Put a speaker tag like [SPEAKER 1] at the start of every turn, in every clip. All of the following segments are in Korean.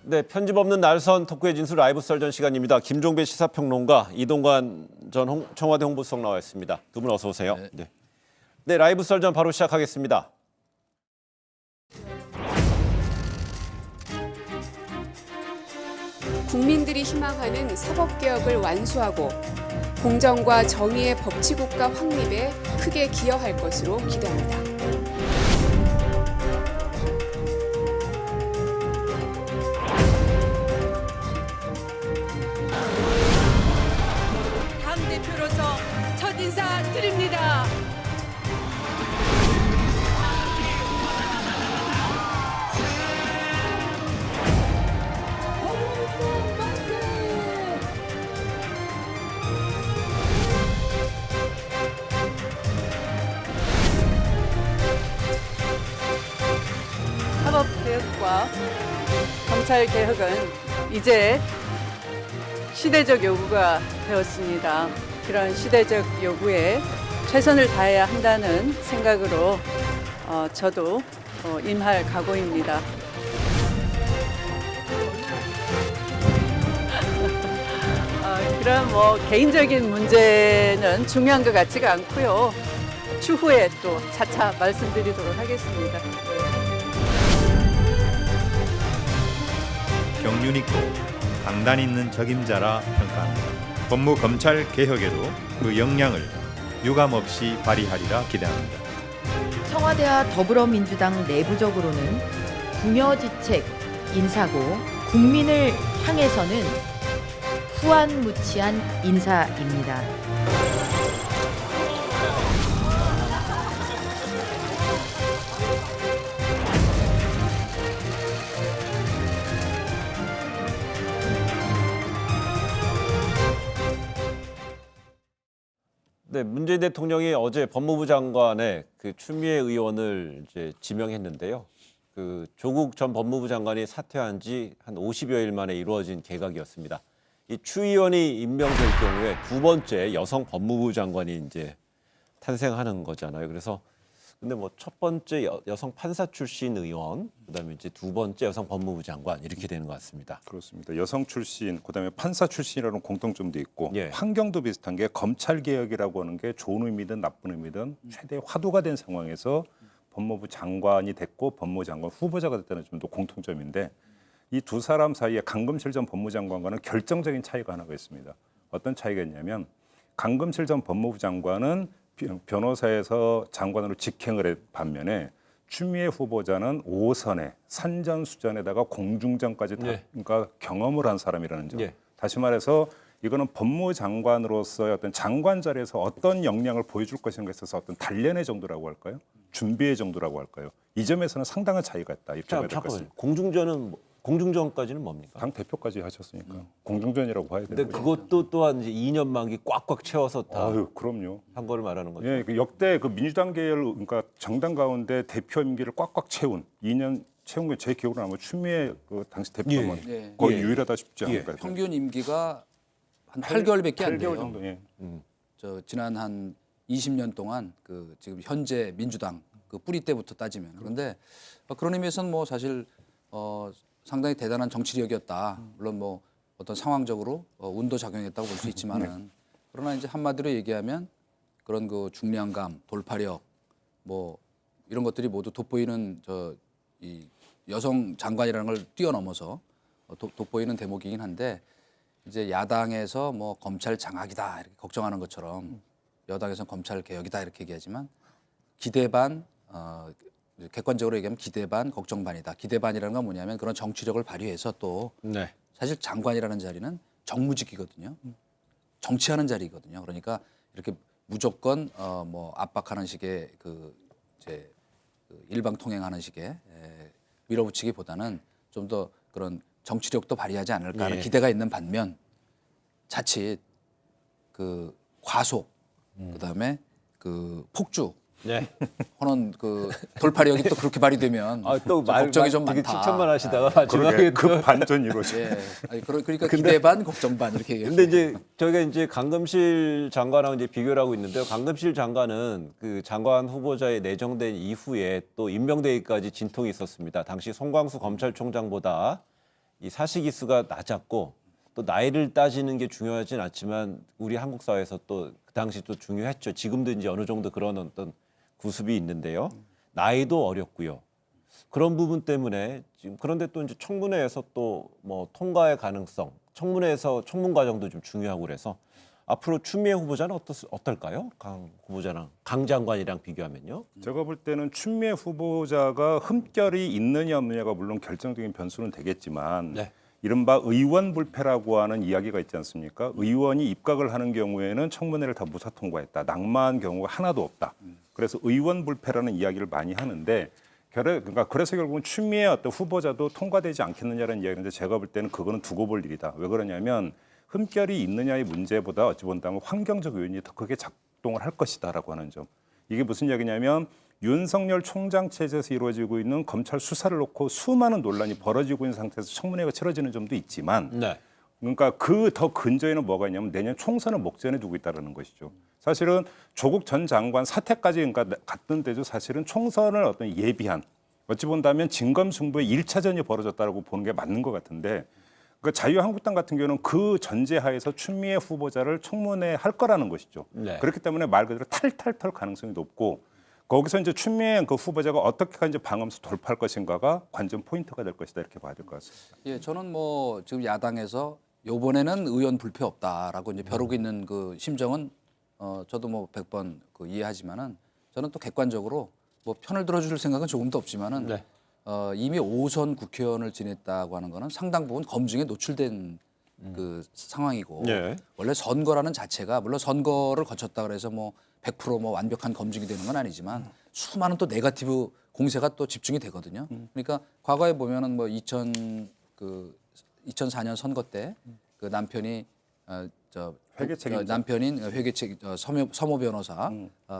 [SPEAKER 1] 네, 편집 없는 날선 토크의 진수 라이브 썰전 시간입니다. 김종배 시사평론가, 이동관 전 청와대 홍보수석 나와 있습니다. 두 분 어서 오세요.
[SPEAKER 2] 네.
[SPEAKER 1] 네, 라이브 썰전 바로 시작하겠습니다.
[SPEAKER 3] 국민들이 희망하는 사법개혁을 완수하고 공정과 정의의 법치국가 확립에 크게 기여할 것으로 기대합니다.
[SPEAKER 4] 당대표로서 첫인사 드립니다. 사법개혁과 검찰개혁은 이제 시대적 요구가 되었습니다. 그런 시대적 요구에 최선을 다해야 한다는 생각으로 저도 임할 각오입니다. 그런 개인적인 문제는 중요한 것 같지가 않고요. 추후에 또 차차 말씀드리도록 하겠습니다.
[SPEAKER 5] 경륜 있고 강단 있는 적임자라 평가합니다. 법무 검찰 개혁에도 그 역량을 유감없이 발휘하리라 기대합니다.
[SPEAKER 6] 청와대와 더불어민주당 내부적으로는 궁여지책 인사고 국민을 향해서는 후안무치한 인사입니다.
[SPEAKER 1] 네, 문재인 대통령이 어제 법무부 장관의 그 추미애 의원을 이제 지명했는데요. 그 조국 전 법무부 장관이 사퇴한 지 한 50여일 만에 이루어진 개각이었습니다. 이 추 의원이 임명될 경우에 두 번째 여성 법무부 장관이 이제 탄생하는 거잖아요. 그래서 근데 뭐 첫 번째 여성 판사 출신 의원, 그다음에 이제 두 번째 여성 법무부 장관 이렇게 되는 것 같습니다.
[SPEAKER 2] 그렇습니다. 여성 출신, 그다음에 판사 출신이라는 공통점도 있고
[SPEAKER 1] 예.
[SPEAKER 2] 환경도 비슷한 게 검찰 개혁이라고 하는 게 좋은 의미든 나쁜 의미든 최대 화두가 된 상황에서 법무부 장관이 됐고 법무부 장관 후보자가 됐다는 점도 공통점인데 이 두 사람 사이에 강금실 전 법무장관과는 결정적인 차이가 하나가 있습니다. 어떤 차이가 있냐면 강금실 전 법무부 장관은 변호사에서 장관으로 직행을 한 반면에 추미애 후보자는 5선에 산전수전에다가 공중전까지 다
[SPEAKER 1] 예.
[SPEAKER 2] 그러니까 경험을 한 사람이라는 점.
[SPEAKER 1] 예.
[SPEAKER 2] 다시 말해서 이거는 법무장관으로서의 어떤 장관 자리에서 어떤 역량을 보여줄 것인가에 있어서 어떤 단련의 정도라고 할까요? 준비의 정도라고 할까요? 이 점에서는 상당한 차이가 있다. 이렇게 봐야 될 것
[SPEAKER 1] 잠깐만요.
[SPEAKER 2] 같습니다.
[SPEAKER 1] 공중전까지는 뭡니까?
[SPEAKER 2] 당 대표까지 하셨으니까 공중전이라고 봐야
[SPEAKER 1] 근데
[SPEAKER 2] 되는 거죠.
[SPEAKER 1] 그것도 또한 이제 2년 만기 꽉꽉 채워서 다 한
[SPEAKER 2] 그럼요.
[SPEAKER 1] 거를 말하는 거죠.
[SPEAKER 2] 예, 그 역대 그 민주당 계열 그러니까 정당 가운데 대표 임기를 꽉꽉 채운 2년 채운 게 제 기억으로 나면 추미애 그 당시 대표만
[SPEAKER 7] 예.
[SPEAKER 2] 거의
[SPEAKER 1] 예.
[SPEAKER 2] 유일하다 싶지
[SPEAKER 1] 예.
[SPEAKER 2] 않을까요?
[SPEAKER 7] 평균 임기가 한 8개월밖에 안 돼요.
[SPEAKER 2] 8개월 정도. 예.
[SPEAKER 7] 저 지난 한 20년 동안 그 지금 현재 민주당 그 뿌리 때부터 따지면 그런데 그런 의미에서는 뭐 사실 상당히 대단한 정치력이었다. 물론 뭐 어떤 상황적으로 운도 작용했다고 볼 수 있지만은 그러나 이제 한마디로 얘기하면 그런 그 중량감, 돌파력 뭐 이런 것들이 모두 돋보이는 이 여성 장관이라는 걸 뛰어넘어서 돋보이는 대목이긴 한데 이제 야당에서 뭐 검찰 장악이다 이렇게 걱정하는 것처럼 여당에서는 검찰 개혁이다 이렇게 얘기하지만 기대 반 객관적으로 얘기하면 기대 반 걱정 반이다. 기대 반이라는 건 뭐냐면 그런 정치력을 발휘해서 또
[SPEAKER 1] 네.
[SPEAKER 7] 사실 장관이라는 자리는 정무직이거든요. 정치하는 자리거든요. 그러니까 이렇게 무조건 뭐 압박하는 식의 이제 일방통행하는 식의 밀어붙이기보다는 좀 더 그런 정치력도 발휘하지 않을까 하는
[SPEAKER 1] 예.
[SPEAKER 7] 기대가 있는 반면 자칫 그 과속 그다음에 그 폭주
[SPEAKER 1] 네.
[SPEAKER 7] 하는 그 돌파력이 또 그렇게 발휘되면
[SPEAKER 1] 또
[SPEAKER 7] 좀 걱정이 좀
[SPEAKER 1] 되게
[SPEAKER 7] 많다.
[SPEAKER 1] 칭찬만 하시다가 마지막에
[SPEAKER 2] 그러게
[SPEAKER 1] 또
[SPEAKER 2] 그 반전 이루어져.
[SPEAKER 7] 예. 아니, 그러니까 기대 반 걱정 반 이렇게 얘기해요.
[SPEAKER 1] 근데 이제 저희가 이제 강금실 장관하고 이제 비교를 하고 있는데요. 강금실 장관은 그 장관 후보자에 내정된 이후에 또 임명되기까지 진통이 있었습니다. 당시 송광수 검찰총장보다 이 사시기수가 낮았고 또 나이를 따지는 게 중요하진 않지만 우리 한국 사회에서 또 그 당시 또 중요했죠. 지금도 이제 어느 정도 그런 어떤 구습이 있는데요. 나이도 어렸고요. 그런 부분 때문에 지금 그런데 또 이제 청문회에서 또 뭐 통과의 가능성, 청문회에서 청문 과정도 좀 중요하고 그래서 앞으로 추미애 후보자는 어떨까요? 강 후보자랑 강 장관이랑 비교하면요.
[SPEAKER 2] 제가 볼 때는 추미애 후보자가 흠결이 있느냐 없느냐가 물론 결정적인 변수는 되겠지만
[SPEAKER 1] 네.
[SPEAKER 2] 이른바 의원 불패라고 하는 이야기가 있지 않습니까? 의원이 입각을 하는 경우에는 청문회를 다 무사 통과했다. 낙마한 경우가 하나도 없다. 그래서 의원 불패라는 이야기를 많이 하는데 그래서 결국은 추미애 어떤 후보자도 통과되지 않겠느냐라는 이야기인데 제가 볼 때는 그거는 두고 볼 일이다. 왜 그러냐면 흠결이 있느냐의 문제보다 어찌 본다면 환경적 요인이 더 크게 작동을 할 것이다라고 하는 점. 이게 무슨 이야기냐면 윤석열 총장 체제에서 이루어지고 있는 검찰 수사를 놓고 수많은 논란이 벌어지고 있는 상태에서 청문회가 치러지는 점도 있지만
[SPEAKER 1] 네.
[SPEAKER 2] 그러니까 그 더 근저에는 뭐가 있냐면 내년 총선을 목전에 두고 있다는 것이죠. 사실은 조국 전 장관 사태까지 그러니까 갔는데도 사실은 총선을 어떤 예비한 어찌 본다면 진검승부의 1차전이 벌어졌다고 보는 게 맞는 것 같은데 그러니까 자유한국당 같은 경우는 그 전제하에서 추미애 후보자를 청문회 할 거라는 것이죠.
[SPEAKER 1] 네.
[SPEAKER 2] 그렇기 때문에 말 그대로 탈탈 털 가능성이 높고 거기서 이제 추미애 그 후보자가 어떻게 이제 방어하면서 돌파할 것인가가 관전 포인트가 될 것이다 이렇게 봐야 될 것 같습니다.
[SPEAKER 7] 예, 저는 뭐 지금 야당에서 이번에는 의원 불패 없다라고 이제 벼르고 있는 그 심정은 저도 뭐 100번 그 이해하지만은 저는 또 객관적으로 뭐 편을 들어줄 생각은 조금도 없지만은
[SPEAKER 1] 네.
[SPEAKER 7] 이미 5선 국회의원을 지냈다고 하는 거는 상당 부분 검증에 노출된 그 상황이고
[SPEAKER 1] 네.
[SPEAKER 7] 원래 선거라는 자체가 물론 선거를 거쳤다 그래서 뭐 100%뭐 완벽한 검증이 되는 건 아니지만 수많은 또 네거티브 공세가 또 집중이 되거든요. 그러니까 과거에 보면은 뭐 2004년 선거 때 그 남편이
[SPEAKER 2] 회계 책임자.
[SPEAKER 7] 남편인 서모 변호사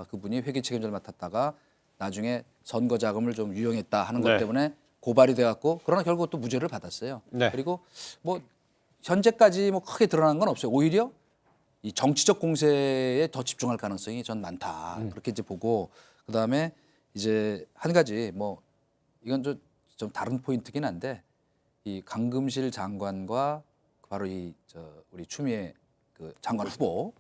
[SPEAKER 7] 그분이 회계 책임자를 맡았다가 나중에 선거 자금을 좀 유용했다 하는 것
[SPEAKER 1] 네.
[SPEAKER 7] 때문에 고발이 돼갖고 그러나 결국 또 무죄를 받았어요.
[SPEAKER 1] 네.
[SPEAKER 7] 그리고 뭐 현재까지 뭐 크게 드러난 건 없어요. 오히려 이 정치적 공세에 더 집중할 가능성이 전 많다. 그렇게 이제 보고 그다음에 이제 한 가지 뭐 이건 좀 다른 포인트긴 한데 이 강금실 장관과 바로 우리 추미애 그 장관 후보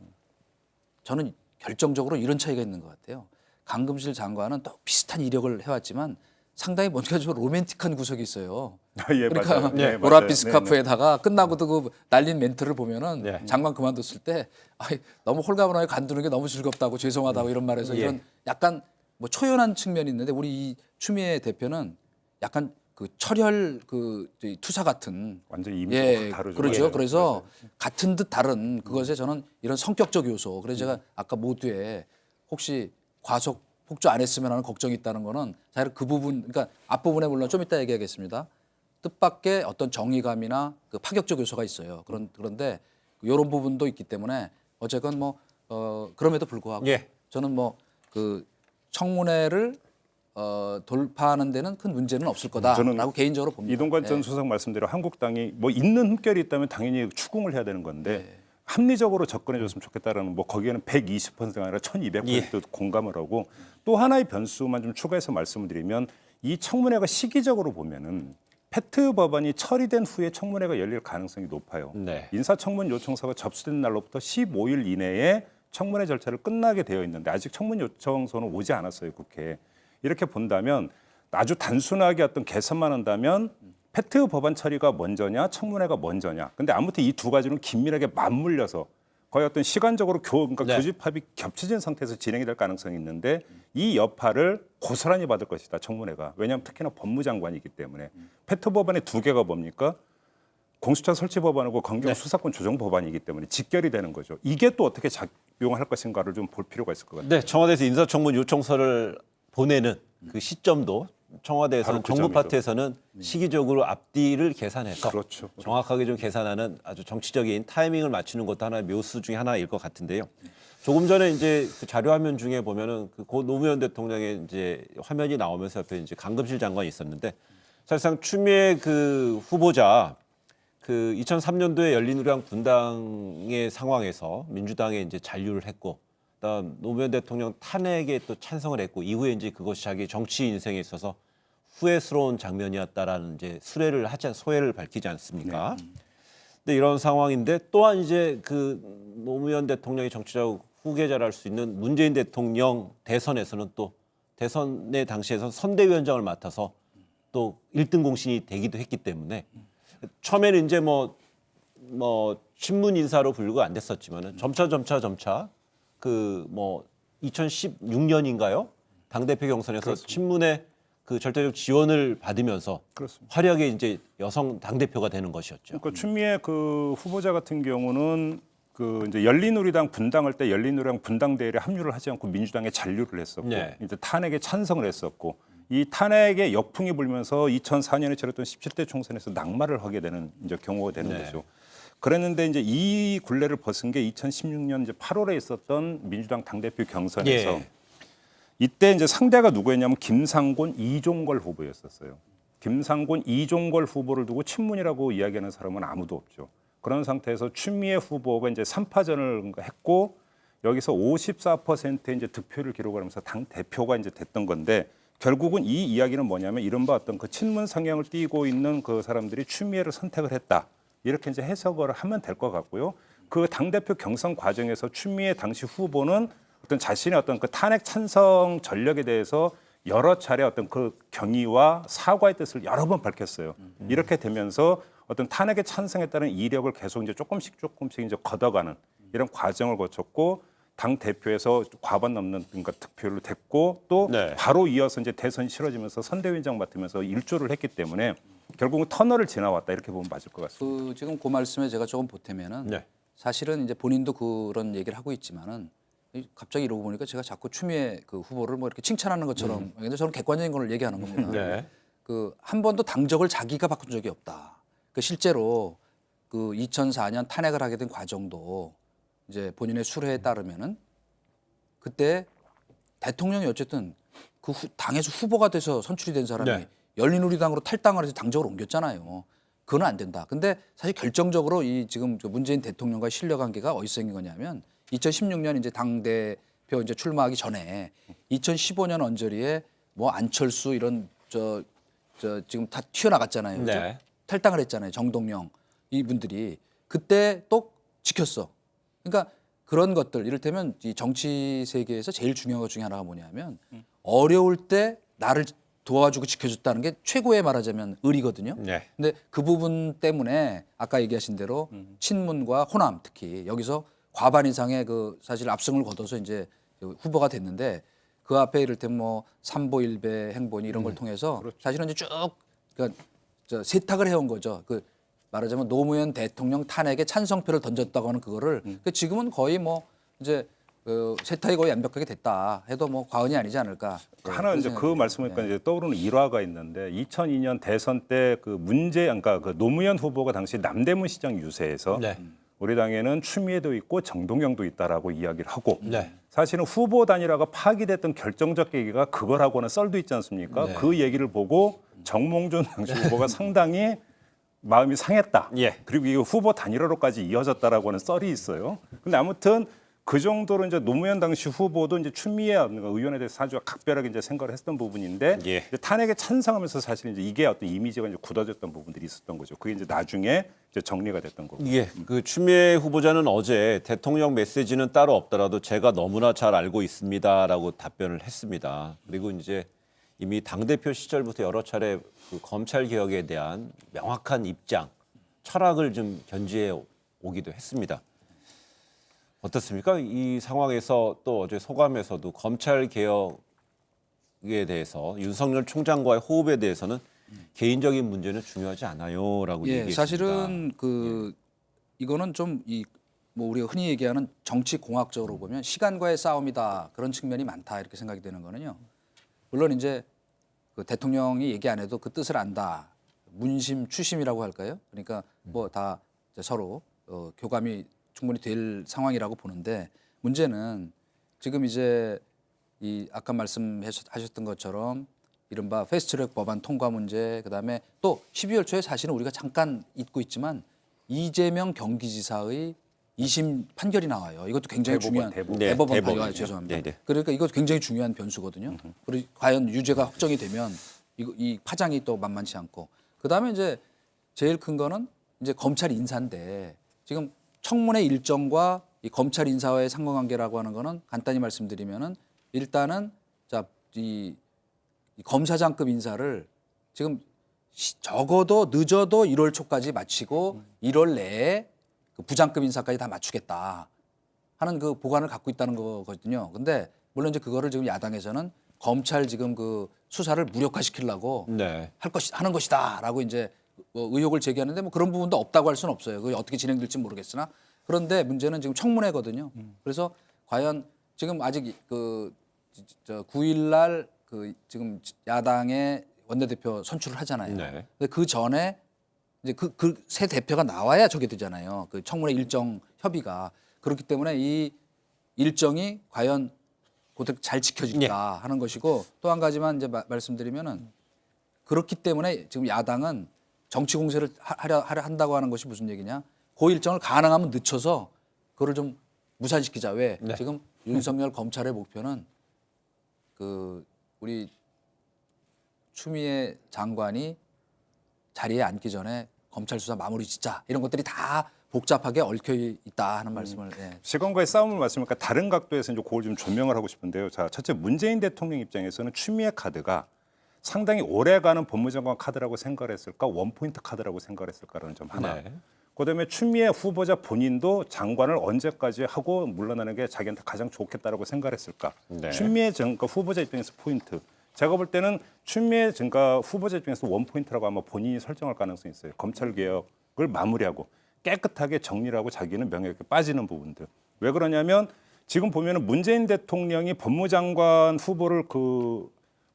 [SPEAKER 7] 저는 결정적으로 이런 차이가 있는 것 같아요. 강금실 장관은 또 비슷한 이력을 해왔지만 상당히 뭔가 좀 로맨틱한 구석이 있어요.
[SPEAKER 2] 예,
[SPEAKER 7] 그러니까
[SPEAKER 2] 맞아요. 네,
[SPEAKER 7] 보랏빛
[SPEAKER 2] 맞아요.
[SPEAKER 7] 스카프에다가 끝나고도 그 날린 멘트를 보면은
[SPEAKER 1] 네.
[SPEAKER 7] 장관 그만뒀을 때 너무 홀가분하게 간두는 게 너무 즐겁다고 죄송하다고 이런 말에서
[SPEAKER 1] 예.
[SPEAKER 7] 이런 약간 뭐 초연한 측면이 있는데 우리 이 추미애 대표는 약간 그 철혈 그 투사 같은
[SPEAKER 2] 완전 이미지가 다르죠.
[SPEAKER 7] 그렇죠.
[SPEAKER 2] 예,
[SPEAKER 7] 그래서 같은 듯 다른 그것에 저는 이런 성격적 요소. 그래서 제가 아까 모두에 혹시 과속 폭주 안 했으면 하는 걱정이 있다는 거는 사실 그 부분, 그러니까 앞부분에 물론 좀 이따 얘기하겠습니다. 뜻밖의 어떤 정의감이나 그 파격적 요소가 있어요. 그런데 이런 부분도 있기 때문에 어쨌건 뭐 그럼에도 불구하고
[SPEAKER 1] 예.
[SPEAKER 7] 저는 뭐 그 청문회를 돌파하는 데는 큰 문제는 없을 거다라고
[SPEAKER 2] 저는
[SPEAKER 7] 개인적으로 봅니다.
[SPEAKER 2] 이동관 전
[SPEAKER 7] 예.
[SPEAKER 2] 수석 말씀대로 한국당이 뭐 있는 흠결이 있다면 당연히 추궁을 해야 되는 건데
[SPEAKER 7] 네.
[SPEAKER 2] 합리적으로 접근해 줬으면 좋겠다라는 뭐 거기에는 120%가 아니라 1200%
[SPEAKER 1] 예.
[SPEAKER 2] 공감을 하고 또 하나의 변수만 좀 추가해서 말씀을 드리면 이 청문회가 시기적으로 보면은 페트 법안이 처리된 후에 청문회가 열릴 가능성이 높아요.
[SPEAKER 1] 네.
[SPEAKER 2] 인사청문 요청서가 접수된 날로부터 15일 이내에 청문회 절차를 끝나게 되어 있는데 아직 청문 요청서는 오지 않았어요, 국회에. 이렇게 본다면 아주 단순하게 어떤 계산만 한다면 페트 법안 처리가 먼저냐 청문회가 먼저냐. 근데 아무튼 이 두 가지는 긴밀하게 맞물려서 거의 어떤 시간적으로 그러니까
[SPEAKER 1] 네.
[SPEAKER 2] 교집합이 겹쳐진 상태에서 진행이 될 가능성이 있는데 이 여파를 고스란히 받을 것이다 청문회가. 왜냐하면 특히나 법무장관이기 때문에 페트 법안의 두 개가 뭡니까? 공수처 설치 법안하고 검경 수사권 조정 법안이기 때문에 직결이 되는 거죠. 이게 또 어떻게 작용할 것인가를 좀 볼 필요가 있을 것 같아요.
[SPEAKER 1] 네, 청와대에서 인사청문 요청서를 보내는 그 시점도 청와대에서는
[SPEAKER 2] 바로 그
[SPEAKER 1] 정부
[SPEAKER 2] 점이죠.
[SPEAKER 1] 파트에서는 시기적으로 앞뒤를 계산해서
[SPEAKER 2] 그렇죠.
[SPEAKER 1] 정확하게 좀 계산하는 아주 정치적인 타이밍을 맞추는 것도 하나의 묘수 중에 하나일 것 같은데요. 조금 전에 이제 그 자료 화면 중에 보면은 그 고 노무현 대통령의 이제 화면이 나오면서 옆에 이제 강금실 장관이 있었는데 사실상 추미애 그 후보자 그 2003년도에 열린우리당 분당의 상황에서 민주당에 이제 잔류를 했고 그다음 노무현 대통령 탄핵에 또 찬성을 했고 이후에 이제 그것이 자기 정치 인생에 있어서 후회스러운 장면이었다라는 이제 소회를 밝히지 않습니까? 근데 이런 상황인데 또한 이제 그 노무현 대통령의 정치적 후계자랄 수 있는 문재인 대통령 대선에서는 또 대선의 당시에서 선대위원장을 맡아서 또 1등 공신이 되기도 했기 때문에 처음에는 이제 뭐 친문 인사로 분류가 안 됐었지만은 점차 그 뭐 2016년인가요? 당대표 경선에서
[SPEAKER 2] 그렇습니다.
[SPEAKER 1] 친문의 그 절대적 지원을 받으면서
[SPEAKER 2] 그렇습니다.
[SPEAKER 1] 화려하게 이제 여성 당대표가 되는 것이었죠.
[SPEAKER 2] 그러니까 추미애 그 후보자 같은 경우는 그 이제 열린우리당 분당할 때 열린우리당 분당대회에 합류를 하지 않고 민주당에 잔류를 했었고
[SPEAKER 1] 네.
[SPEAKER 2] 이제 탄핵에 찬성을 했었고 이 탄핵에 역풍이 불면서 2004년에 치렀던 17대 총선에서 낙마를 하게 되는 이제 경우가 되는
[SPEAKER 1] 네.
[SPEAKER 2] 거죠. 그랬는데 이제 이 굴레를 벗은 게 2016년 이제 8월에 있었던 민주당 당대표 경선에서
[SPEAKER 1] 예.
[SPEAKER 2] 이때 이제 상대가 누구였냐면 김상곤, 이종걸 후보였었어요. 김상곤, 이종걸 후보를 두고 친문이라고 이야기하는 사람은 아무도 없죠. 그런 상태에서 추미애 후보가 이제 3파전을 했고 여기서 54%의 이제 득표를 기록하면서 당 대표가 이제 됐던 건데 결국은 이 이야기는 뭐냐면 이른바 어떤 그 친문 성향을 띠고 있는 그 사람들이 추미애를 선택을 했다. 이렇게 이제 해석을 하면 될 것 같고요. 그 당 대표 경선 과정에서 추미애 당시 후보는 어떤 자신의 어떤 그 탄핵 찬성 전력에 대해서 여러 차례 어떤 그 경의와 사과의 뜻을 여러 번 밝혔어요. 이렇게 되면서 어떤 탄핵에 찬성했다는 이력을 계속 이제 조금씩 이제 걷어가는 이런 과정을 거쳤고 당 대표에서 과반 넘는 그러니까 득표를 댔고 또
[SPEAKER 1] 네.
[SPEAKER 2] 바로 이어서 이제 대선이 치러지면서 선대위원장 맡으면서 일조를 했기 때문에 결국은 터널을 지나왔다 이렇게 보면 맞을 것 같습니다.
[SPEAKER 7] 그 지금 그 말씀에 제가 조금 보태면은
[SPEAKER 1] 네.
[SPEAKER 7] 사실은 이제 본인도 그런 얘기를 하고 있지만은 갑자기 이러고 보니까 제가 자꾸 추미애 그 후보를 뭐 이렇게 칭찬하는 것처럼 근데 저는 객관적인 걸 얘기하는 겁니다.
[SPEAKER 1] 네.
[SPEAKER 7] 그 한 번도 당적을 자기가 바꾼 적이 없다. 그 실제로 그 2004년 탄핵을 하게 된 과정도 이제 본인의 수레에 따르면은 그때 대통령이 어쨌든 그 당에서 후보가 돼서 선출이 된 사람이
[SPEAKER 1] 네.
[SPEAKER 7] 열린우리당으로 탈당을 해서 당적을 옮겼잖아요. 그건 안 된다. 근데 사실 결정적으로 이 지금 문재인 대통령과의 신뢰 관계가 어디서 생긴 거냐면 2016년 이제 당 대표 이제 출마하기 전에 2015년 언저리에 뭐 안철수 이런 저 지금 다 튀어나갔잖아요. 그죠?
[SPEAKER 1] 네.
[SPEAKER 7] 탈당을 했잖아요. 정동영 이분들이 그때 또 지켰어. 그러니까 그런 것들 이를테면 이 정치 세계에서 제일 중요한 것 중에 하나가 뭐냐면 어려울 때 나를 도와주고 지켜줬다는 게 최고의 말하자면 의리거든요.
[SPEAKER 1] 네.
[SPEAKER 7] 근데 그 부분 때문에 아까 얘기하신 대로 친문과 호남 특히 여기서 과반 이상의 그 사실 압승을 거둬서 이제 후보가 됐는데 그 앞에 이를테면 뭐 삼보일배 행보니 이런 걸 통해서 사실은 이제 쭉 그러니까 세탁을 해온 거죠. 그 말하자면 노무현 대통령 탄핵에 찬성표를 던졌다고 하는 그거를 그 지금은 거의 뭐 이제 세탁이 거의 완벽하게 됐다 해도 뭐 과언이 아니지 않을까.
[SPEAKER 2] 하나 이제 그 말씀하니까 이제 떠오르는 일화가 있는데 2002년 대선 때 그 그러니까 그 노무현 후보가 당시 남대문 시장 유세에서
[SPEAKER 1] 네.
[SPEAKER 2] 우리 당에는 추미애도 있고 정동영도 있다라고 이야기를 하고
[SPEAKER 1] 네.
[SPEAKER 2] 사실은 후보 단일화가 파기됐던 결정적 계기가 그거라고는 썰도 있지 않습니까?
[SPEAKER 1] 네.
[SPEAKER 2] 그 얘기를 보고 정몽준 당시 후보가 상당히 마음이 상했다.
[SPEAKER 1] 예.
[SPEAKER 2] 그리고 이 후보 단일화로까지 이어졌다라고 하는 썰이 있어요. 근데 아무튼 그 정도로 이제 노무현 당시 후보도 이제 추미애 의원에 대해서 아주 각별하게 이제 생각을 했던 부분인데
[SPEAKER 1] 예.
[SPEAKER 2] 이제 탄핵에 찬성하면서 사실 이제 이게 어떤 이미지가 이제 굳어졌던 부분들이 있었던 거죠. 그게 이제 나중에 이제 정리가 됐던 거고.
[SPEAKER 1] 예, 그 추미애 후보자는 어제 대통령 메시지는 따로 없더라도 제가 너무나 잘 알고 있습니다라고 답변을 했습니다. 그리고 이제 이미 당대표 시절부터 여러 차례 그 검찰 개혁에 대한 명확한 입장, 철학을 좀 견지해 오기도 했습니다. 어떻습니까? 이 상황에서 또 어제 소감에서도 검찰 개혁에 대해서 윤석열 총장과의 호흡에 대해서는 개인적인 문제는 중요하지 않아요라고
[SPEAKER 7] 예,
[SPEAKER 1] 얘기했습니다.
[SPEAKER 7] 사실은 그 이거는 좀 이 뭐 우리가 흔히 얘기하는 정치 공학적으로 보면 시간과의 싸움이다 그런 측면이 많다 이렇게 생각이 되는 거는요. 물론 이제 그 대통령이 얘기 안 해도 그 뜻을 안다. 문심 추심이라고 할까요? 그러니까 뭐 다 서로 교감이 충분히 될 상황이라고 보는데 문제는 지금 이제 이 아까 말씀하셨던 것처럼 이른바 패스트트랙 법안 통과 문제 그다음에 또 12월 초에 사실은 우리가 잠깐 잊고 있지만 이재명 경기지사의 2심 판결이 나와요. 이것도 굉장히 중요한
[SPEAKER 2] 대법원.
[SPEAKER 1] 네,
[SPEAKER 7] 대법원
[SPEAKER 1] 대법원이죠.
[SPEAKER 7] 판결 죄송합니다.
[SPEAKER 1] 네, 네.
[SPEAKER 7] 그러니까 이것도 굉장히 중요한 변수거든요. 그리고 과연 유죄가 확정이 되면 이 파장이 또 만만치 않고 그다음에 이제 제일 큰 거는 이제 검찰 인사인데 지금 청문회 일정과 이 검찰 인사와의 상관관계라고 하는 거는 간단히 말씀드리면은 일단은 이 검사장급 인사를 지금 적어도 늦어도 1월 초까지 마치고 1월 내에 그 부장급 인사까지 다 맞추겠다 하는 그 보관을 갖고 있다는 거거든요. 근데 물론 이제 그거를 지금 야당에서는 검찰 지금 그 수사를 무력화시키려고
[SPEAKER 1] 네.
[SPEAKER 7] 하는 것이다라고 이제 의혹을 제기하는데 뭐 그런 부분도 없다고 할 수는 없어요. 그게 어떻게 진행될지 모르겠으나 그런데 문제는 지금 청문회거든요. 그래서 과연 지금 아직 그 9일 날 그 지금 야당의 원내대표 선출을 하잖아요.
[SPEAKER 1] 네.
[SPEAKER 7] 근데 그 전에 이제 그 새 대표가 나와야 저게 되잖아요. 그 청문회 일정 협의가 그렇기 때문에 이 일정이 과연 그대로 잘 지켜질까 하는 것이고 또 한 가지만 이제 말씀드리면은 그렇기 때문에 지금 야당은 정치 공세를 하려 한다고 하는 것이 무슨 얘기냐? 그 일정을 가능하면 늦춰서 그거를 좀 무산시키자. 왜?
[SPEAKER 1] 네.
[SPEAKER 7] 지금 윤석열 검찰의 목표는 그 우리 추미애 장관이 자리에 앉기 전에 검찰 수사 마무리 짓자 이런 것들이 다 복잡하게 얽혀 있다 하는 말씀을. 예.
[SPEAKER 2] 시간과의 싸움을 말씀하니까 다른 각도에서 이제 그걸 좀 조명을 하고 싶은데요. 자, 첫째 문재인 대통령 입장에서는 추미애 카드가 상당히 오래가는 법무장관 카드라고 생각을 했을까, 원포인트 카드라고 생각을 했을까라는 점 하나.
[SPEAKER 1] 네.
[SPEAKER 2] 그다음에 추미애 후보자 본인도 장관을 언제까지 하고 물러나는 게 자기한테 가장 좋겠다라고 생각을 했을까.
[SPEAKER 1] 네.
[SPEAKER 2] 추미애 후보자 입장에서 포인트. 제가 볼 때는 추미애 후보자 입장에서 원포인트라고 아마 본인이 설정할 가능성이 있어요. 검찰 개혁을 마무리하고 깨끗하게 정리를 하고 자기는 명예롭게 빠지는 부분들. 왜 그러냐면 지금 보면은 문재인 대통령이 법무장관 후보를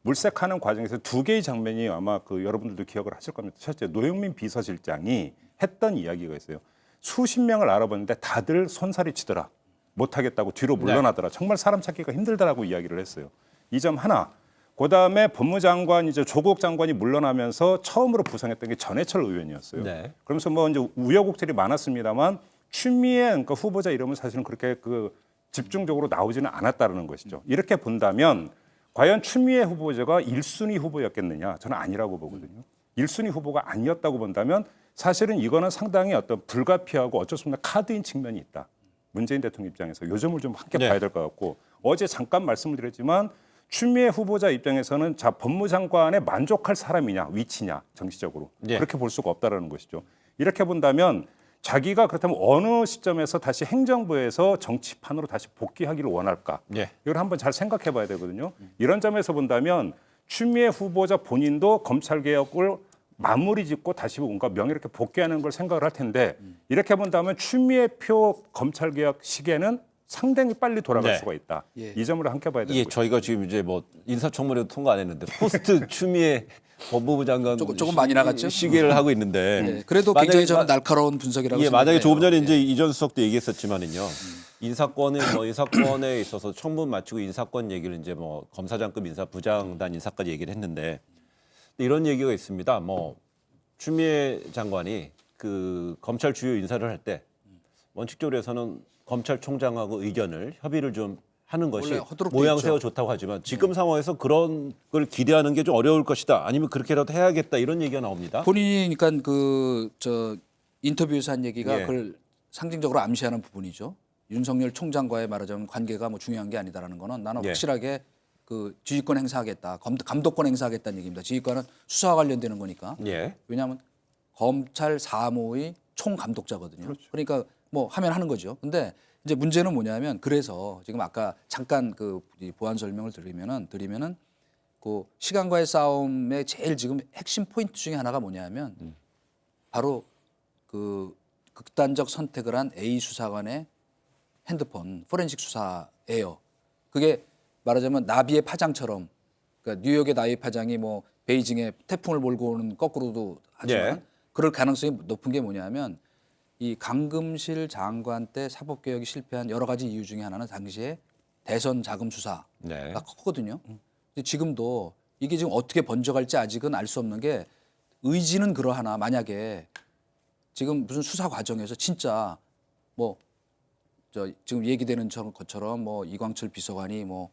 [SPEAKER 2] 물색하는 과정에서 두 개의 장면이 아마 여러분들도 기억을 하실 겁니다. 첫째, 노영민 비서실장이 했던 이야기가 있어요. 수십 명을 알아봤는데 다들 손살이 치더라. 못하겠다고 뒤로 물러나더라. 정말 사람 찾기가 힘들다라고 이야기를 했어요. 이 점 하나. 그다음에 법무장관 이제 조국 장관이 물러나면서 처음으로 부상했던 게 전해철 의원이었어요.
[SPEAKER 1] 네.
[SPEAKER 2] 그러면서 뭐 이제 우여곡절이 많았습니다만 추미애 후보자 이름은 사실은 그렇게 집중적으로 나오지는 않았다는 것이죠. 이렇게 본다면 과연 추미애 후보자가 1순위 후보였겠느냐? 저는 아니라고 보거든요. 1순위 후보가 아니었다고 본다면 사실은 이거는 상당히 어떤 불가피하고 어쩔 수 없는 카드인 측면이 있다. 문재인 대통령 입장에서 요 점을 좀 함께
[SPEAKER 1] 네.
[SPEAKER 2] 봐야 될 것 같고 어제 잠깐 말씀을 드렸지만 추미애 후보자 입장에서는 법무장관에 만족할 사람이냐 위치냐 정치적으로
[SPEAKER 1] 네.
[SPEAKER 2] 그렇게 볼 수가 없다라는 것이죠. 이렇게 본다면 자기가 그렇다면 어느 시점에서 다시 행정부에서 정치판으로 다시 복귀하기를 원할까?
[SPEAKER 1] 네.
[SPEAKER 2] 이걸 한번 잘 생각해 봐야 되거든요. 이런 점에서 본다면 추미애 후보자 본인도 검찰개혁을 마무리 짓고 다시 뭔가 명예롭게 복귀하는 걸 생각을 할 텐데 이렇게 본다면 추미애 표 검찰개혁 시계는 상당히 빨리 돌아갈
[SPEAKER 1] 네.
[SPEAKER 2] 수가 있다.
[SPEAKER 7] 예.
[SPEAKER 2] 이 점을 함께 봐야 되는
[SPEAKER 1] 예,
[SPEAKER 2] 거죠.
[SPEAKER 1] 저희가 지금 이제 뭐 인사청문회도 통과 안 했는데 포스트 추미애 법무부 장관
[SPEAKER 7] 조금 많이 나갔죠?
[SPEAKER 1] 시기를 하고 있는데
[SPEAKER 7] 네, 그래도
[SPEAKER 1] 만약에
[SPEAKER 7] 굉장히 저는 날카로운 분석이라고
[SPEAKER 1] 예,
[SPEAKER 7] 생각해요.
[SPEAKER 1] 만약에 조금 전에
[SPEAKER 7] 예.
[SPEAKER 1] 이제 이전 수석도 얘기했었지만은요. 인사권에 있어서 청문 마치고 인사권 얘기를 이제 뭐 검사장급 인사, 부장단 인사까지 얘기를 했는데 이런 얘기가 있습니다. 뭐 추미애 장관이 그 검찰 주요 인사를 할 때 원칙적으로 해서는 검찰총장하고 협의를 좀 하는 것이
[SPEAKER 7] 원래 허도록 돼
[SPEAKER 1] 모양새가
[SPEAKER 7] 있죠.
[SPEAKER 1] 좋다고 하지만 지금 상황에서 그런 걸 기대하는 게 좀 어려울 것이다. 아니면 그렇게라도 해야겠다 이런 얘기가 나옵니다.
[SPEAKER 7] 본인이 그러니까 인터뷰에서 한 얘기가
[SPEAKER 1] 예.
[SPEAKER 7] 그걸 상징적으로 암시하는 부분이죠. 윤석열 총장과의 말하자면 관계가 뭐 중요한 게 아니다라는 거는 나는
[SPEAKER 1] 예.
[SPEAKER 7] 확실하게 그 지휘권 행사하겠다, 감독권 행사하겠다는 얘기입니다. 지휘권은 수사와 관련되는 거니까.
[SPEAKER 1] 예.
[SPEAKER 7] 왜냐하면 검찰 사무의 총감독자거든요. 그러니까 뭐 하면 하는 거죠. 근데 이제 문제는 뭐냐면 그래서 지금 아까 잠깐 보완 설명을 드리면은 그 시간과의 싸움의 제일 지금 핵심 포인트 중에 하나가 뭐냐면 바로 그 극단적 선택을 한 A 수사관의 핸드폰 포렌식 수사예요. 그게 말하자면 나비의 파장처럼 그러니까 뉴욕의 나비의 파장이 뭐 베이징에 태풍을 몰고 오는 거꾸로도 하지만
[SPEAKER 1] 예.
[SPEAKER 7] 그럴 가능성이 높은 게 뭐냐면 이 강금실 장관 때 사법개혁이 실패한 여러 가지 이유 중에 하나는 당시에 대선 자금 수사가
[SPEAKER 1] 네.
[SPEAKER 7] 컸거든요. 근데 지금도 이게 지금 어떻게 번져갈지 아직은 알 수 없는 게 의지는 그러하나 만약에 지금 무슨 수사 과정에서 진짜 뭐 지금 얘기되는 것처럼 뭐 이광철 비서관이 뭐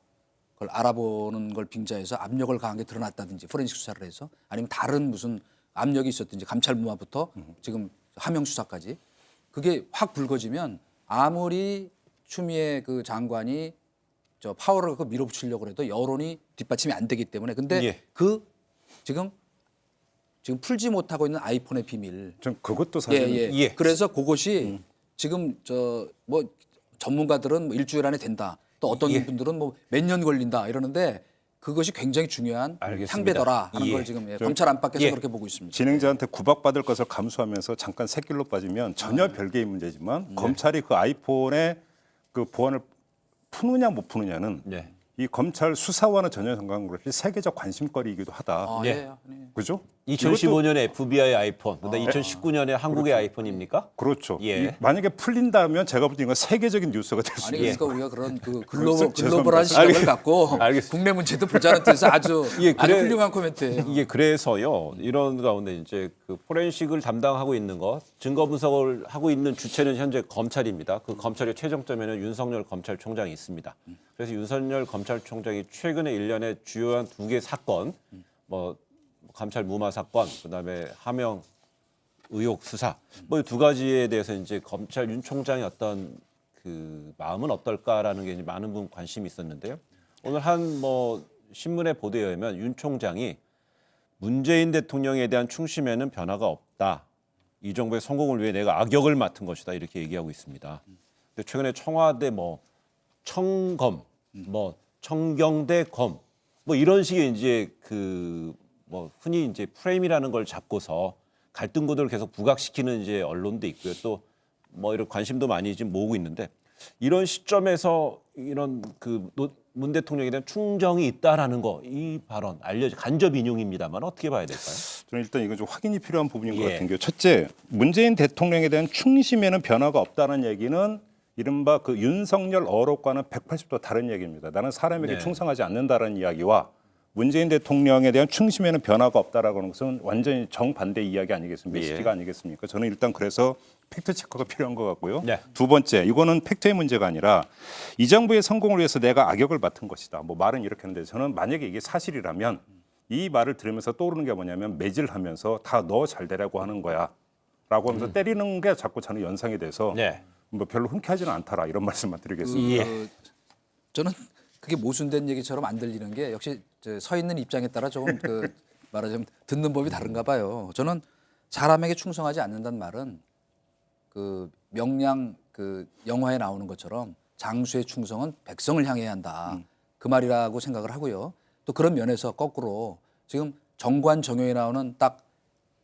[SPEAKER 7] 그걸 알아보는 걸 빙자해서 압력을 가한 게 드러났다든지 포렌식 수사를 해서 아니면 다른 무슨 압력이 있었든지 감찰 무마부터 지금 하명 수사까지 그게 확 불거지면 아무리 추미애 그 장관이 저 파워를 갖고 밀어붙이려고 해도 여론이 뒷받침이 안 되기 때문에 근데
[SPEAKER 1] 예.
[SPEAKER 7] 그 지금 풀지 못하고 있는 아이폰의 비밀
[SPEAKER 2] 전 그것도 사실
[SPEAKER 1] 예.
[SPEAKER 7] 그래서 그것이 지금 저 뭐 전문가들은 뭐 일주일 안에 된다. 또 어떤
[SPEAKER 1] 예.
[SPEAKER 7] 분들은 뭐 몇 년 걸린다 이러는데 그것이 굉장히 중요한
[SPEAKER 1] 알겠습니다.
[SPEAKER 7] 향배더라 하는
[SPEAKER 1] 예.
[SPEAKER 7] 걸 지금 검찰 안팎에서
[SPEAKER 1] 예.
[SPEAKER 7] 그렇게 보고 있습니다.
[SPEAKER 2] 진행자한테 구박받을 것을 감수하면서 잠깐 새길로 빠지면 전혀 별개의 문제지만 검찰이 그 아이폰의 그 보안을 푸느냐 못 푸느냐는
[SPEAKER 1] 네.
[SPEAKER 2] 이 검찰 수사와는 전혀 상관없이 세계적 관심거리이기도 하다.
[SPEAKER 7] 아,
[SPEAKER 1] 예.
[SPEAKER 7] 예. 예.
[SPEAKER 2] 그죠?
[SPEAKER 1] 2015년에 FBI 아이폰, 근데 2019년에 한국의 아이폰입니까?
[SPEAKER 2] 그렇죠.
[SPEAKER 1] 예.
[SPEAKER 2] 만약에 풀린다면 제가 볼 때 이건 세계적인 뉴스가 될 수
[SPEAKER 7] 아니
[SPEAKER 2] 있어요.
[SPEAKER 7] 그러니까 우리가 그런 그
[SPEAKER 2] 죄송합니다.
[SPEAKER 7] 글로벌한 시각을 갖고
[SPEAKER 1] 알겠습니다.
[SPEAKER 7] 국내 문제도 보자는 뜻에서 아주
[SPEAKER 1] 예,
[SPEAKER 7] 아주
[SPEAKER 1] 그래-
[SPEAKER 7] 훌륭한 코멘트예요.
[SPEAKER 1] 이게 그래서요. 이런 가운데 이제 그 포렌식을 담당하고 있는 것, 증거 분석을 하고 있는 주체는 현재 검찰입니다. 그 검찰의 최정점에는 윤석열 검찰총장이 있습니다. 그래서 윤석열 검찰총장이 최근에 일련의 주요한 2개 사건, 뭐 감찰 무마 사건, 그다음에 하명 의혹 수사, 뭐 2가지에 대해서 이제 검찰 윤 총장의 어떤 그 마음은 어떨까라는 게 이제 많은 분 관심이 있었는데요. 오늘 한 뭐 신문의 보도에 의하면 윤 총장이 문재인 대통령에 대한 충심에는 변화가 없다. 이 정부의 성공을 위해 내가 악역을 맡은 것이다. 이렇게 얘기하고 있습니다. 근데 최근에 청와대 뭐 청검, 뭐 청경대 검, 뭐 이런 식의 이제 그 뭐 흔히 이제 프레임이라는 걸 잡고서 갈등 구도를 계속 부각시키는 이제 언론도 있고요. 또 뭐 이런 관심도 많이 지금 모으고 있는데 이런 시점에서 이런 그 문 대통령에 대한 충정이 있다라는 거 이 발언 간접 인용입니다만 어떻게 봐야 될까요?
[SPEAKER 2] 저는 일단 이건 좀 확인이 필요한 부분인 것
[SPEAKER 1] 예.
[SPEAKER 2] 같은 게 첫째, 문재인 대통령에 대한 충심에는 변화가 없다는 얘기는 이른바 그 윤석열 어록과는 180도 다른 얘기입니다. 나는 사람에게
[SPEAKER 1] 네.
[SPEAKER 2] 충성하지 않는다는 이야기와 문재인 대통령에 대한 충심에는 변화가 없다라고 하는 것은 완전히 정반대 이야기 아니겠습니까?
[SPEAKER 1] 예.
[SPEAKER 2] 메시지가 아니겠습니까? 저는 일단 그래서 팩트 체크가 필요한 것 같고요.
[SPEAKER 1] 네.
[SPEAKER 2] 두 번째, 이거는 팩트의 문제가 아니라 이 정부의 성공을 위해서 내가 악역을 맡은 것이다. 뭐 말은 이렇게 하는데 저는 만약에 이게 사실이라면 이 말을 들으면서 떠오르는 게 뭐냐면 매질하면서 다 너 잘 되라고 하는 거야 라고 하면서 때리는 게 자꾸 저는 연상이 돼서
[SPEAKER 1] 네.
[SPEAKER 2] 뭐 별로 흔쾌하지는 않더라 이런 말씀만 드리겠습니다.
[SPEAKER 7] 저는 그게 모순된 얘기처럼 안 들리는 게 역시 서 있는 입장에 따라 조금 그 말하자면 듣는 법이 다른가 봐요. 저는 사람에게 충성하지 않는다는 말은 그 명량 그 영화에 나오는 것처럼 장수의 충성은 백성을 향해야 한다. 그 말이라고 생각을 하고요. 또 그런 면에서 거꾸로 지금 정관 정요에 나오는 딱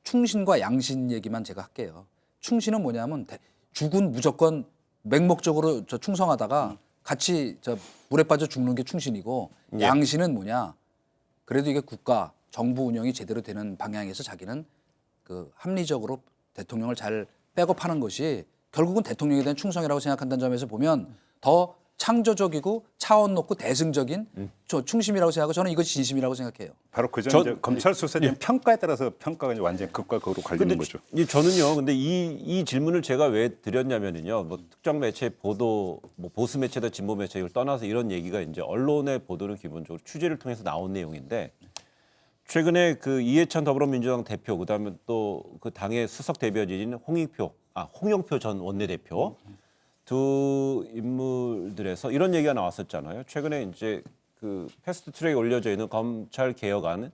[SPEAKER 7] 충신과 양신 얘기만 제가 할게요. 충신은 뭐냐면 죽은 무조건 맹목적으로 저 충성하다가 같이 저 물에 빠져 죽는 게 충신이고 양신은 뭐냐? 그래도 이게 국가 정부 운영이 제대로 되는 방향에서 자기는 그 합리적으로 대통령을 잘 백업하는 것이 결국은 대통령에 대한 충성이라고 생각한다는 점에서 보면 더 창조적이고 차원 높고 대승적인 저 충심이라고 생각하고 저는 이것이 진심이라고 생각해요.
[SPEAKER 2] 바로 그
[SPEAKER 1] 전-
[SPEAKER 2] 점 검찰 수사에 대한 평가에 따라서 평가가 이제 완전히 극과 극으로 갈리는 거죠.
[SPEAKER 1] 저는요. 근데 이 질문을 제가 왜 드렸냐면은요. 뭐 특정 매체 보도, 뭐 보수 매체다 진보 매체 이걸 떠나서 이런 얘기가 이제 언론의 보도는 기본적으로 취재를 통해서 나온 내용인데 최근에 그 이해찬 더불어민주당 대표 그다음에 또 그 당의 수석 대변인인 홍영표 전 원내대표 두 인물들에서 이런 얘기가 나왔었잖아요. 최근에 이제 그 패스트트랙에 올려져 있는 검찰 개혁안에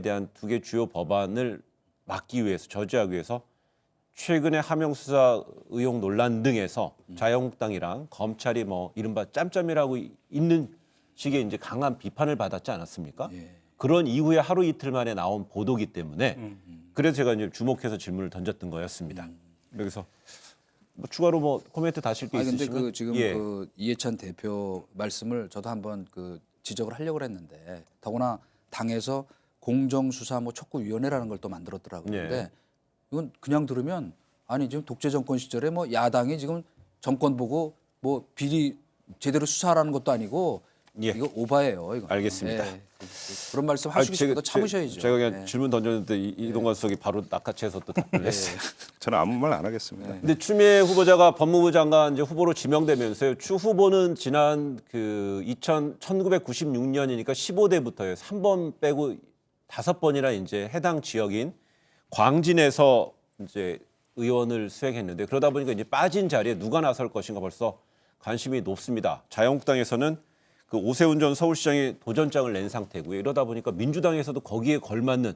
[SPEAKER 1] 대한 2개 주요 법안을 막기 위해서 저지하기 위해서 최근에 하명 수사 의혹 논란 등에서 자유한국당이랑 검찰이 뭐 이른바 짬짬이라고 있는 식의 이제 강한 비판을 받았지 않았습니까? 그런 이후에 하루 이틀 만에 나온 보도기 때문에 그래서 제가 이제 주목해서 질문을 던졌던 거였습니다. 여기서 뭐 추가로 뭐 코멘트 다실 게
[SPEAKER 7] 아니 근데
[SPEAKER 1] 있으시면
[SPEAKER 7] 그 지금
[SPEAKER 1] 예.
[SPEAKER 7] 그 이해찬 대표 말씀을 저도 한번 그 지적을 하려고 했는데 더구나 당에서 공정수사 뭐 촉구위원회라는 걸 또 만들었더라고요.
[SPEAKER 1] 예.
[SPEAKER 7] 근데 이건 그냥 들으면 아니 지금 독재 정권 시절에 뭐 야당이 지금 정권 보고 뭐 비리 제대로 수사하라는 것도 아니고
[SPEAKER 1] 예.
[SPEAKER 7] 이거 오바예요. 이거.
[SPEAKER 1] 알겠습니다.
[SPEAKER 7] 그런 말씀 하시고 싶어도 참으셔야죠.
[SPEAKER 1] 제가 그냥
[SPEAKER 7] 네.
[SPEAKER 1] 질문 던졌는데 이동관 수석이 바로 낚아채서 또 답변을 했어요.
[SPEAKER 2] 저는 아무 말 안 하겠습니다.
[SPEAKER 1] 근데 추미애 후보자가 법무부 장관 이제 후보로 지명되면서요. 추 후보는 지난 그 1996년이니까 15대부터요. 3번 빼고 5번이나 이제 해당 지역인 광진에서 이제 의원을 수행했는데 그러다 보니까 이제 빠진 자리에 누가 나설 것인가 벌써 관심이 높습니다. 자유한국당에서는 그 오세훈 전 서울시장이 도전장을 낸 상태고요. 이러다 보니까 민주당에서도 거기에 걸맞는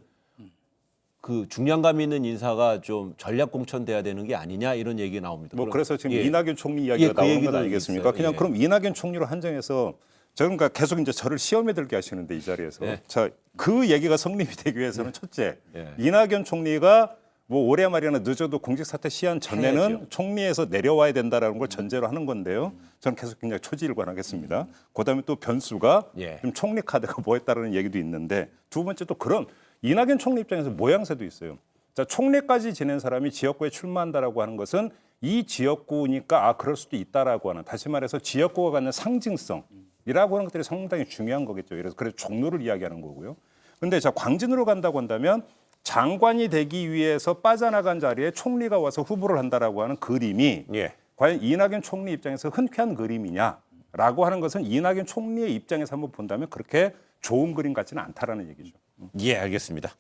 [SPEAKER 1] 그 중량감 있는 인사가 좀 전략 공천돼야 되는 게 아니냐 이런 얘기가 나옵니다.
[SPEAKER 2] 뭐
[SPEAKER 1] 그럼-
[SPEAKER 2] 그래서 지금
[SPEAKER 1] 예.
[SPEAKER 2] 이낙연 총리 이야기가
[SPEAKER 1] 예, 그
[SPEAKER 2] 나오는 건
[SPEAKER 1] 얘기도
[SPEAKER 2] 아니겠습니까?
[SPEAKER 1] 있어요.
[SPEAKER 2] 그냥
[SPEAKER 1] 예.
[SPEAKER 2] 그럼 이낙연 총리로 한정해서 저는 그러니까 계속 이제 저를 시험에 들게 하시는데 이 자리에서
[SPEAKER 1] 예.
[SPEAKER 2] 자, 그 얘기가 성립이 되기 위해서는 첫째
[SPEAKER 1] 예.
[SPEAKER 2] 이낙연 총리가 뭐 올해 말이나 늦어도 공직사퇴 시한 전에는
[SPEAKER 1] 해야죠.
[SPEAKER 2] 총리에서 내려와야 된다라는 걸 전제로 하는 건데요. 저는 계속 굉장히 초지일관하겠습니다. 그다음에 또 변수가
[SPEAKER 1] 예.
[SPEAKER 2] 좀 총리 카드가 뭐였다라는 얘기도 있는데 두 번째 또 그런 이낙연 총리 입장에서 모양새도 있어요. 자, 총리까지 지낸 사람이 지역구에 출마한다라고 하는 것은 이 지역구니까 아 그럴 수도 있다라고 하는 다시 말해서 지역구가 갖는 상징성이라고 하는 것들이 상당히 중요한 거겠죠. 그래서 종로를 이야기하는 거고요. 근데 자 광진으로 간다고 한다면 장관이 되기 위해서 빠져나간 자리에 총리가 와서 후보를 한다라고 하는 그림이
[SPEAKER 1] 예.
[SPEAKER 2] 과연 이낙연 총리 입장에서 흔쾌한 그림이냐라고 하는 것은 이낙연 총리의 입장에서 한번 본다면 그렇게 좋은 그림 같지는 않다라는 얘기죠.
[SPEAKER 1] 예, 알겠습니다.